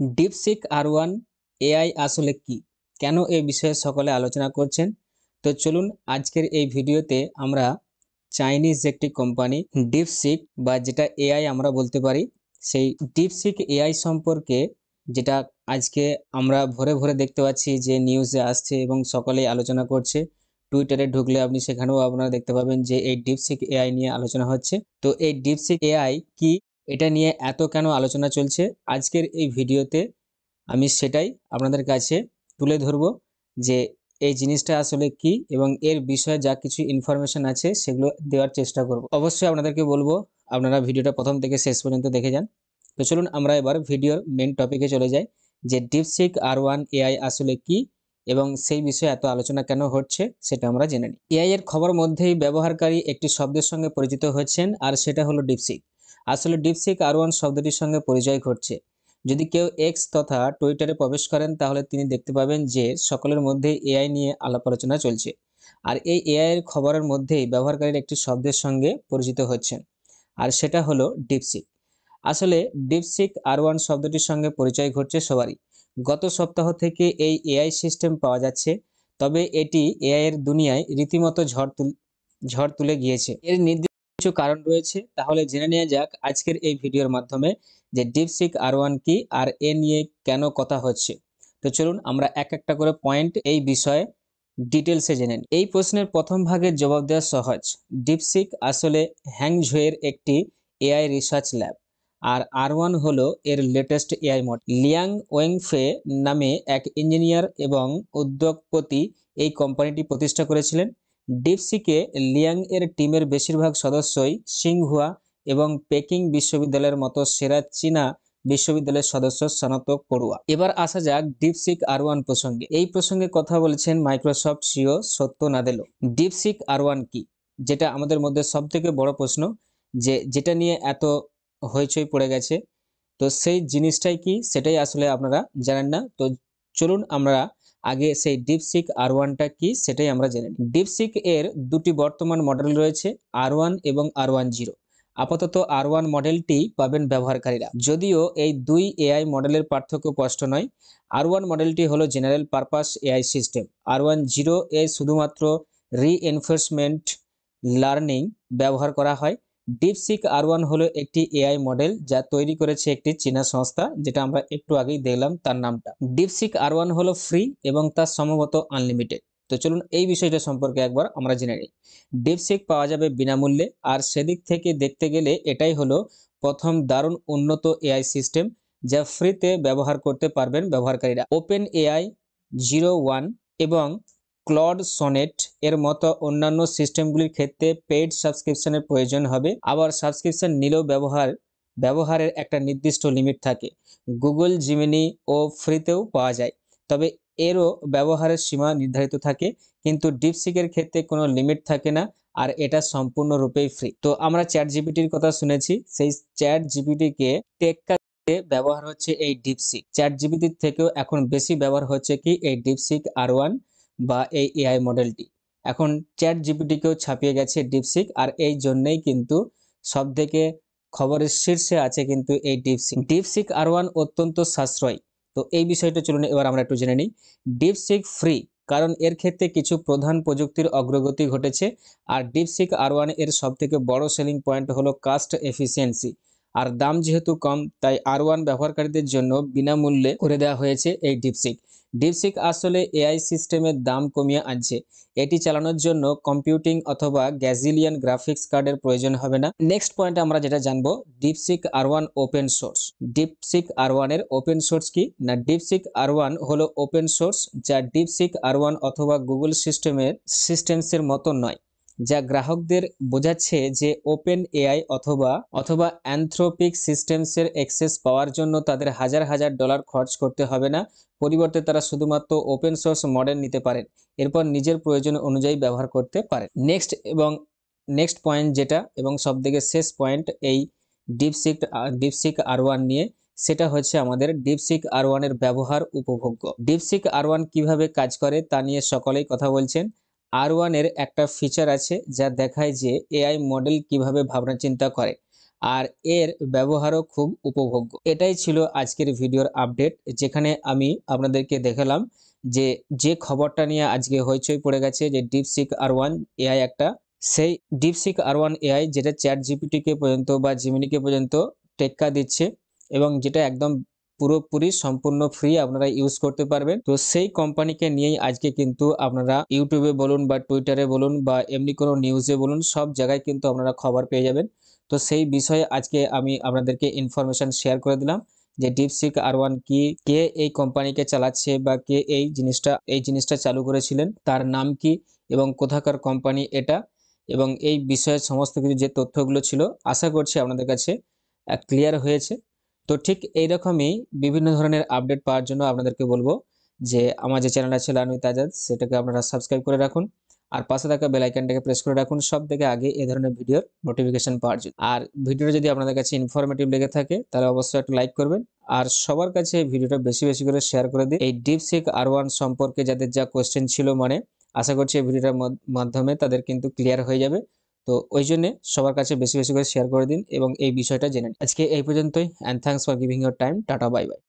DeepSeek R1 AI আসলে কি, কেন এই বিষয়ে সকলে আলোচনা করছেন? তো চলুন আজকের এই ভিডিওতে আমরা চাইনিজ একটি কোম্পানি ডিপসিক বা যেটা এআই আমরা বলতে পারি, সেই ডিপসিক এআই সম্পর্কে যেটা আজকে আমরা ভরে ভরে দেখতে পাচ্ছি যে নিউজে আসছে এবং সকলেই আলোচনা করছে। টুইটারে ঢুকলে আপনি সেখানেও আপনারা দেখতে পাবেন যে এই ডিপসিক এআই নিয়ে আলোচনা হচ্ছে। তো এই ডিপসিক এআই কি, এটা নিয়ে এত কেন আলোচনা চলছে, আজকের এই ভিডিওতে আমি সেটাই আপনাদের কাছে তুলে ধরব যে এই জিনিসটা আসলে কি এবং এর বিষয়ে যা কিছু ইনফরমেশন আছে সেগুলো দেওয়ার চেষ্টা করব। অবশ্যই আপনাদেরকে বলবো আপনারা ভিডিওটা প্রথম থেকে শেষ পর্যন্ত দেখে যান। তো চলুন আমরা এবার ভিডিওর মেন টপিকে চলে যাই যে ডিপসিক R1 এআই আসলে কি এবং সেই বিষয়ে এত আলোচনা কেন হচ্ছে সেটা আমরা জেনে নিই। এআই এর খবর মধ্যেই ব্যবহারকারী একটি শব্দের সঙ্গে পরিচিত হচ্ছেন, আর সেটা হলো ডিপসিক। আসলে ডিপসিক R1 শব্দটির সঙ্গে পরিচয় ঘটছে। যদি কেউ এক্স তথা টুইটারে প্রবেশ করেন তাহলে তিনি দেখতে পাবেন যে সকলের মধ্যে এআই নিয়ে আলাপ আলোচনা চলছে, আর এই এআই এর খবরের মধ্যেই ব্যবহারকারীর একটি শব্দের সঙ্গে পরিচিত হচ্ছেন, আর সেটা হলো ডিপসিক। আসলে ডিপসিক R1 শব্দটির সঙ্গে পরিচয় ঘটছে সবারই। গত সপ্তাহ থেকে এই এআই সিস্টেম পাওয়া যাচ্ছে, তবে এটি এআই এর দুনিয়ায় রীতিমতো ঝড় তুলে গিয়েছে। এর নির্দিষ্ট কিছু কারণ রয়েছে, তাহলে জেনে নেওয়া যাক আজকের এই ভিডিওর মাধ্যমে যে ডিপসিক R1 কি আর এ নিয়ে কেন কথা হচ্ছে। তো চলুন আমরা এক একটা করে পয়েন্ট এই বিষয়ে ডিটেলসে জেনে নিই। এই প্রশ্নের প্রথম ভাগের জবাব দেওয়া সহজ। ডিপসিক আসলে হ্যাংঝোয়ের একটি এআই রিসার্চ ল্যাব, আর R1 হলো এর লেটেস্ট এআই মডেল। লিয়াং ওয়েংফে নামে এক ইঞ্জিনিয়ার এবং উদ্যোগপতি এই কোম্পানিটি প্রতিষ্ঠা করেছিলেন। ডিপসিকে লিয়াং এর টিমের বেশিরভাগ সদস্যই সিংহুয়া এবং পেকিং বিশ্ববিদ্যালয়ের মতো সেরা চীনা বিশ্ববিদ্যালয়ের সদস্য স্নাতক পড়ুয়া। এবার আসা যাক ডিপসিক R1 প্রসঙ্গে। এই প্রসঙ্গে কথা বলেছেন মাইক্রোসফট সিইও সত্য নাদেলো। ডিপসিক R1 কি, যেটা আমাদের মধ্যে সব থেকে বড় প্রশ্ন, যেটা নিয়ে এত হইচই পড়ে গেছে। তো সেই জিনিসটাই কি সেটাই আসলে আপনারা জানেন না। তো চলুন আমরা আগে সেই ডিপসিক R1টা কি সেটাই আমরা জেনে নিই। ডিপসিক এর দুটি বর্তমান মডেল রয়েছে, R1 এবং R10। আপাতত R1 মডেলটি পাবেন ব্যবহারকারীরা, যদিও এই দুই এআই মডেলের পার্থক্য স্পষ্ট নয়। R1 মডেলটি হলো general purpose AI system. R10 এ শুধুমাত্র রিএনফোর্সমেন্ট লার্নিং ব্যবহার করা হয়। ডিপসিক R1 হলো একটি এআই মডেল যা তৈরি করেছে একটি চীনা সংস্থা, যেটা আমরা একটু আগেই দেখলাম তার নামটা। ডিপসিক R1 হলো ফ্রি এবং তার সম্ভবত আনলিমিটেড। তো চলুন এই বিষয়টা সম্পর্কে একবার আমরা জেনে নিই। ডিপসিক পাওয়া যাবে বিনামূল্যে, আর সেদিক থেকে দেখতে গেলে এটাই হলো প্রথম দারুণ উন্নত এআই সিস্টেম যা ফ্রিতে ব্যবহার করতে পারবেন ব্যবহারকারীরা। ওপেন এআই 01 এবং ক্লড সনেট এর মতো অন্যান্য সিস্টেমগুলির ক্ষেত্রে পেইড সাবস্ক্রিপশনের প্রয়োজন হবে, আবার সাবস্ক্রিপশন নিলেও ব্যবহারের একটা নির্দিষ্ট লিমিট থাকে। গুগল জিমিনি ও ফ্রিতেও পাওয়া যায়, তবে এরও ব্যবহারের সীমা নির্ধারিত থাকে, কিন্তু ডিপসিকের ক্ষেত্রে কোনো লিমিট থাকে না, আর এটা সম্পূর্ণরূপেই ফ্রি। তো আমরা চ্যাট জিপিটির কথা শুনেছি, সেই চ্যাট জিপিটিকে টেক্কা ব্যবহার হচ্ছে এই ডিপসিক। চ্যাট জিপিটির থেকেও এখন বেশি ব্যবহার হচ্ছে কি এই ডিপসিক R1 বা এই এআই মডেলটি। এখন চ্যাট জিপিটিকেও ছাপিয়ে গেছে ডিপসিক, আর এই জন্যই কিন্তু সব থেকে খবরের শীর্ষে আছে কিন্তু এই ডিপসিক। ডিপসিক R1 অত্যন্ত সাশ্রয়ী। তো এই বিষয়টা চলুন এবার আমরা একটু জেনে নিই। ডিপসিক ফ্রি কারণ এর ক্ষেত্রে কিছু প্রধান প্রযুক্তির অগ্রগতি ঘটেছে, আর ডিপসিক R1 এর সব থেকে বড় সেলিং পয়েন্ট হলো কাস্ট এফিসিয়েন্সি, আর দাম যেহেতু কম তাই R1 ব্যবহারকারীদের জন্য বিনামূল্যে করে দেওয়া হয়েছে এই ডিপসিক। ডিপসিক আসলে এআই সিস্টেমের দাম কমিয়ে আনছে। এটি চালানোর জন্য কম্পিউটিং অথবা গ্যাজিলিয়ান গ্রাফিক্স কার্ডের প্রয়োজন হবে না। নেক্সট পয়েন্ট আমরা যেটা জানবো, DeepSeek R1 open source. DeepSeek R1 এর ওপেন সোর্স কি না, ডিপসিক R1 হলো ওপেন সোর্স, যা ডিপসিক R1 অথবা গুগল সিস্টেমসের মতো নয়, যা গ্রাহকদের বোঝাচ্ছে যে ওপেন এআই অথবা অ্যানথ্রোপিক সিস্টেমসের অ্যাক্সেস পাওয়ার জন্য তাদের হাজার হাজার ডলার খরচ করতে হবে না। পরিবর্তে তারা শুধুমাত্র ওপেন সোর্স মডেল নিতে পারেন, এরপর নিজের প্রয়োজন অনুযায়ী ব্যবহার করতে পারেন। নেক্সট পয়েন্ট যেটা এবং সবথেকে শেষ পয়েন্ট এই ডিপসিক R1 নিয়ে, সেটা হচ্ছে আমাদের ডিপসিক R1 এর ব্যবহার উপভোগ্য। ডিপসিক R1 কিভাবে কাজ করে তা নিয়ে সকলেই কথা বলছেন। R1 এর একটা ফিচার আছে যা দেখায় যে এআই মডেল কিভাবে ভাবনা চিন্তা করে। আর এর ব্যবহারও খুব উপভোগ্য। এটাই ছিল আজকের ভিডিওর আপডেট, যেখানে আমি আপনাদেরকে দেখালাম যে খবরটা নিয়ে আজকে হইচই পড়ে গেছে, যে ডিপসিক R1 এআই একটা, সেই ডিপসিক R1 এআই যেটা চ্যাট জিপিটিকে পর্যন্ত বা জিমিনিকে পর্যন্ত টেক্কা দিচ্ছে, এবং যেটা একদম পুরোপুরি সম্পূর্ণ ফ্রি আপনারা ইউজ করতে পারবেন। তো সেই কোম্পানিকে নিয়েই আজকে কিন্তু আপনারা ইউটিউবে বলুন বা টুইটারে বলুন বা এমনি কোনো নিউজে বলুন, সব জায়গায় কিন্তু আপনারা খবর পেয়ে যাবেন। তো সেই বিষয়ে আজকে আমি আপনাদেরকে ইনফরমেশন শেয়ার করে দিলাম, যে ডিপসিক R1 কি, কে এই কোম্পানিকে চালাচ্ছে বা কে এই জিনিসটা চালু করেছিলেন, তার নাম কি এবং কোথাকার কোম্পানি এটা, এবং এই বিষয়ে সমস্ত কিছু যে তথ্যগুলো ছিল, আশা করছি আপনাদের কাছে ক্লিয়ার হয়েছে। তো ঠিক এইরকমই বিভিন্ন ধরনের আপডেট পাওয়ার জন্য আপনাদেরকে বলবো যে আমার যে চ্যানেল আছে লার্ন উইথ আজাদ, সেটাকে আপনারা সাবস্ক্রাইব করে রাখুন, আর পাশে থাকা বেল আইকনটাকে প্রেস করে রাখুন সব থেকে আগে এই ধরনের ভিডিওর নোটিফিকেশন পাওয়ার জন্য। আর ভিডিওটা যদি আপনাদের কাছে ইনফরমেটিভ লেগে থাকে তাহলে অবশ্যই একটা লাইক করবেন, আর সবার কাছে এই ভিডিওটা বেশি বেশি করে শেয়ার করে দিন। এই ডিপসিক R1 সম্পর্কে যাদের যা কোশ্চেন ছিল, মানে আশা করছি এই ভিডিওটার মাধ্যমে তাদের কিন্তু ক্লিয়ার হয়ে যাবে। তো ওই জন্য সবার কাছে বেশি বেশি করে শেয়ার করে দিন এবং এই বিষয়টা জেনে নিন। আজকে এই পর্যন্তই, and thanks for giving your time. Tata, bye bye.